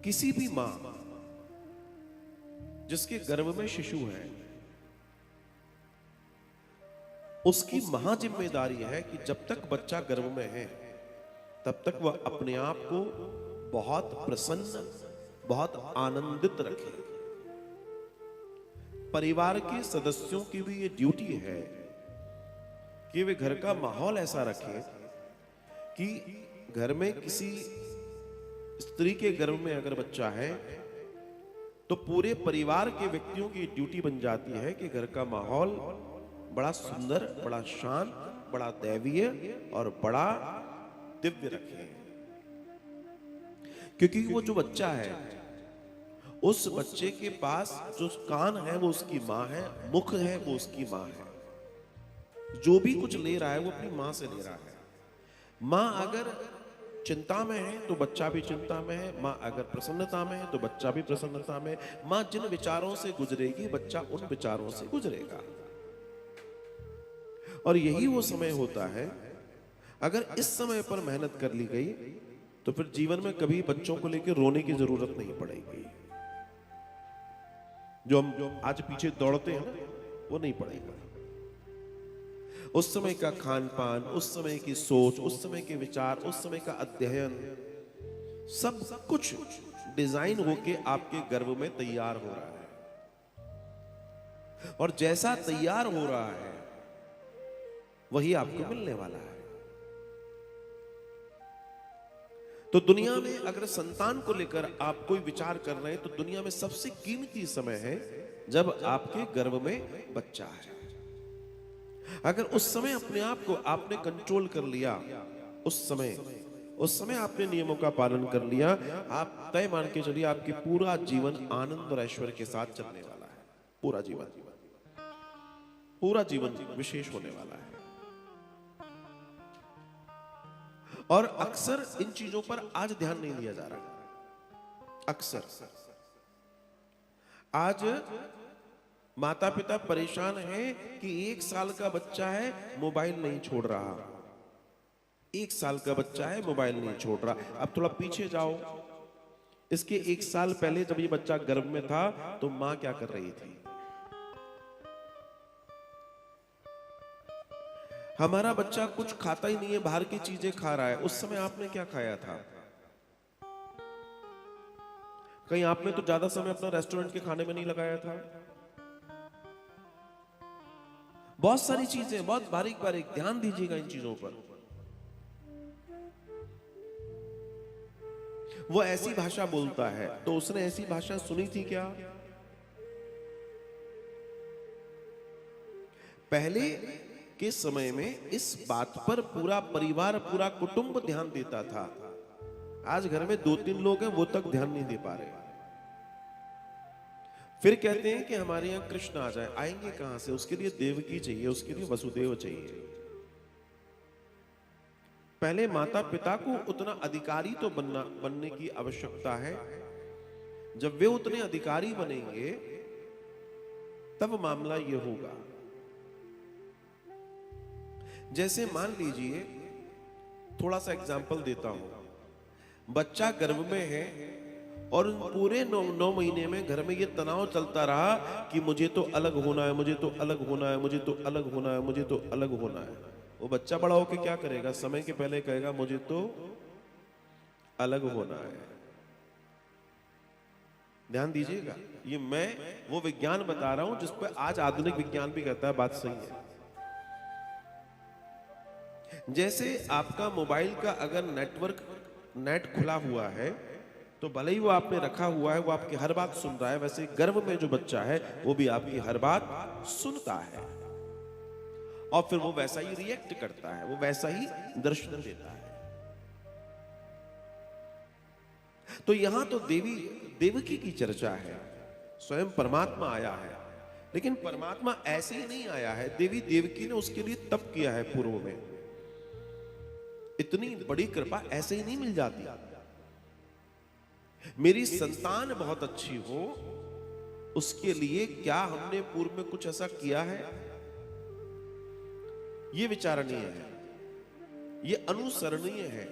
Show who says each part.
Speaker 1: किसी भी मां जिसके गर्भ में शिशु है, उसकी महा जिम्मेदारी है कि जब तक बच्चा गर्भ में है तब तक वह अपने आप को बहुत प्रसन्न, बहुत आनंदित रखे। परिवार के सदस्यों की भी ये ड्यूटी है कि वे घर का माहौल ऐसा रखें कि घर में किसी स्त्री के गर्भ में अगर बच्चा है तो पूरे परिवार के व्यक्तियों की ड्यूटी बन जाती है कि घर का माहौल बड़ा सुंदर, बड़ा शांत, बड़ा दैवीय और बड़ा दिव्य रखें। क्योंकि वो जो बच्चा है, उस बच्चे के पास जो कान है वो उसकी मां है, मुख है वो उसकी मां है। जो भी कुछ ले रहा है वो अपनी मां से ले रहा है। मां अगर चिंता में है तो बच्चा भी चिंता में है, मां अगर प्रसन्नता में है तो बच्चा भी प्रसन्नता में। मां जिन विचारों से गुजरेगी बच्चा उन विचारों से गुजरेगा। और यही वो समय होता है, अगर इस समय पर मेहनत कर ली गई तो फिर जीवन में कभी बच्चों को लेकर रोने की जरूरत नहीं पड़ेगी। जो हम आज पीछे दौड़ते हैं ना, वो नहीं पड़ेगा। उस समय का खान पान, उस समय की सोच, उस समय के विचार, उस समय का अध्ययन, सब कुछ डिजाइन होके आपके गर्भ में तैयार हो रहा है। और जैसा तैयार हो रहा है वही आपको मिलने वाला है। तो दुनिया में अगर संतान को लेकर आप कोई विचार कर रहे हैं तो दुनिया में सबसे कीमती समय है जब आपके गर्भ में बच्चा है। अगर उस समय अपने आप को आपने कंट्रोल कर लिया, उस समय आपने नियमों का पालन कर लिया, आप तय मान के चलिए आपकी पूरा जीवन आनंद और ऐश्वर्य के साथ चलने वाला है। पूरा जीवन विशेष होने वाला है। और अक्सर इन चीजों पर आज ध्यान नहीं दिया जा रहा। अक्सर आज माता पिता परेशान हैं कि 1 साल का बच्चा है मोबाइल नहीं छोड़ रहा। 1 साल का बच्चा है मोबाइल नहीं छोड़ रहा। अब थोड़ा पीछे जाओ, इसके 1 साल पहले जब ये बच्चा गर्भ में था तो मां क्या कर रही थी? हमारा बच्चा कुछ खाता ही नहीं है, बाहर की चीजें खा रहा है। उस समय आपने क्या खाया था? कहीं आपने तो ज्यादा समय अपना रेस्टोरेंट के खाने में नहीं लगाया था। बहुत सारी चीजें, बहुत बारीक बारीक ध्यान दीजिएगा इन चीजों पर। वो ऐसी भाषा बोलता है तो उसने ऐसी भाषा सुनी थी क्या? पहले के समय में इस बात पर पूरा परिवार, पूरा कुटुंब ध्यान देता था। आज घर में 2-3 लोग हैं, वो तक ध्यान नहीं दे पा रहे। फिर कहते हैं कि हमारे यहां कृष्ण आ जाए। आएंगे कहां से? उसके लिए देवकी चाहिए, उसके लिए वसुदेव चाहिए। पहले माता पिता को उतना अधिकारी तो बनने की आवश्यकता है। जब वे उतने अधिकारी बनेंगे तब मामला यह होगा। जैसे मान लीजिए, थोड़ा सा एग्जाम्पल देता हूं। बच्चा गर्भ में है और पूरे 9 महीने में घर में ये तनाव चलता रहा कि मुझे तो अलग होना है, मुझे तो अलग होना है, मुझे तो अलग होना है, मुझे तो अलग होना है। वो बच्चा बड़ा होकर क्या करेगा? समय के पहले कहेगा मुझे तो अलग होना है। ध्यान दीजिएगा, ये मैं वो विज्ञान बता रहा हूं जिस पर आज आधुनिक विज्ञान भी कहता है बात सही है। जैसे आपका मोबाइल का अगर नेट खुला हुआ है तो भले ही वो आपने रखा हुआ है, वो आपकी हर बात सुन रहा है, वैसे गर्भ में जो बच्चा है वो भी आपकी हर बात सुनता है और फिर वो वैसा ही रिएक्ट करता है, वो वैसा ही दर्शन देता है। तो यहां तो देवकी की चर्चा है, स्वयं परमात्मा आया है। लेकिन परमात्मा ऐसे ही नहीं आया है। देवी देवकी ने उसके लिए तप किया है पूर्व में। इतनी बड़ी कृपा ऐसे ही नहीं मिल जाती। मेरी संतान बहुत अच्छी हो, उसके लिए क्या हमने पूर्व में कुछ ऐसा किया है? ये विचारणीय है, ये अनुसरणीय है।